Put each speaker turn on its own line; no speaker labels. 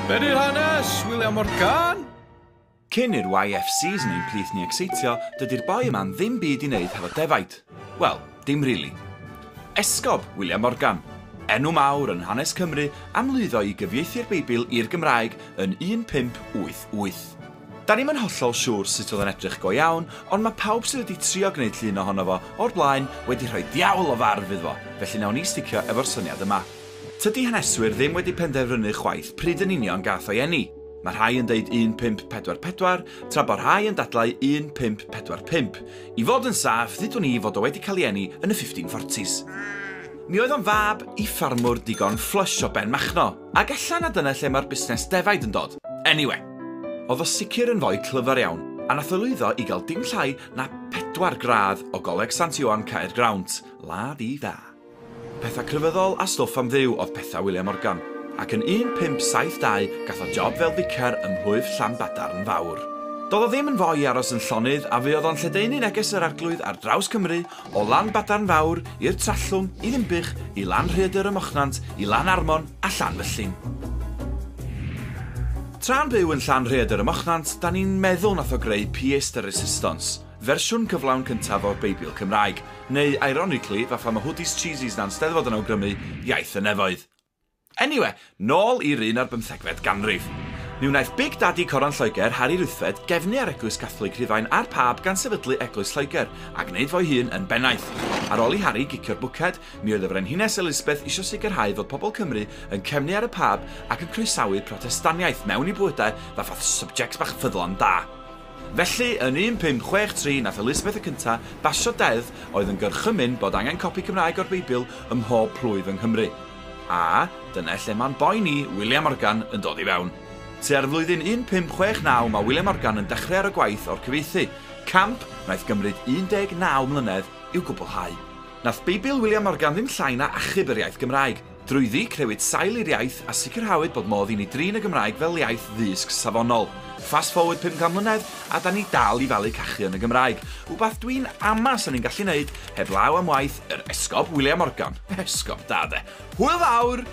Be di'r hanes, William Morgan?
Cyn i'r YFCs yn ein plith ni exeitio, dydy'r boi yma'n ddim byd i wneud hefo defaid. Wel, dim rili. Esgob William Morgan. Enw mawr yn hanes Cymru am lwyddo i gyfieithu'r Beibl i'r Gymraeg yn 1588. Da ni'n yn hollol siŵr sut oedd yn edrych go iawn, ond mae pawb sydd wedi trio gwneud llun ohono fo o'r blaen wedi rhoi diawl o farf iddo fo, felly nawn ni sticio efo'r syniad yma. Tydi haneswyr ddim wedi penderfynu chwaith pryd yn union gath o'i eni. Mae rhai yn deud 1544, tra bod rhai yn dadlau 1545. I fod yn saff, ddydwn ni fod o wedi cael ei eni yn y 1540s. Mi oedd o'n fab i ffarmwr digon flush o Ben Machno, ac ella na dyna lle mae'r busnes defaid yn dod. Anyway, oedd o sicr yn fwy clyfar iawn, a nath o lwyddo i gael dim llai na 4 gradd o Goleg Sant Iwan Caergrawnt, lad i dda. Pethau crefyddol a stwff am ddiw oedd pethau William Morgan, ac yn 1572 gath o job fel vicar ym mhlwyf Llanbadarn Fawr. Doedd o ddim yn fwy aros yn llonydd a fe oedd o'n lledaenu neges yr arglwydd ar draws Cymru o Llanbadarn Fawr i'r Trallwng, i Ddimbych, i Lan Rhaeadr y Mochnant, i Lan Armon a Llanfyllin. Tra'n byw yn Llan Rhaeadr y Mochnant, da ni'n meddwl nath o greu Pies de Resistance, fersiwn cyflawn cyntaf o'r Beibl Cymraeg, neu, ironically, fatha mae hoodies cheesies na'n steddfod yn awgrymu, iaith y nefoedd. Anyway, nôl i'r 15fed ganrif. Mi wnaeth Big Daddy Coran Lloegr, Harry Ruthfed, gefnu ar Eglwys Catholic Rhufain a'r pab gan sefydlu Eglwys Lloegr, a gwneud fo'i hun yn bennaeth. Ar ôl i Harry gicio'r bwced, mi oedd y Frenhines Elizabeth isio sicrhau fod pobl Cymru yn cefnu ar y pab ac yn croesawu'r protestaniaeth mewn i bwydau fath subjects bach ffyddlon da. Felly, yn 1563, nath Elizabeth y cynta basio deddf oedd yn gyrchymyn bod angen copi Cymraeg o'r Beibl ym mhob plwyf yng Nghymru. A dyna lle mae'n boi ni, William Morgan, yn dod i fewn. Tua'r flwyddyn 1569 mae William Morgan yn dechrau ar y gwaith o'r cyfieithu. Camp wnaeth gymryd 19 mlynedd i'w gwblhau. Nath Beibl William Morgan ddim llai na achub yr iaith Gymraeg. Drwyddi crewyd sail i'r iaith a sicrhawyd bod modd i ni drin y Gymraeg fel iaith ddysg safonol. Fast forward 500 mlynedd a da ni dal i falu cachu yn y Gymraeg. Wbath dwi'n amas yn ein gallu wneud heb law am waith yr esgob William Morgan. Esgob da de. Hwyl fawr!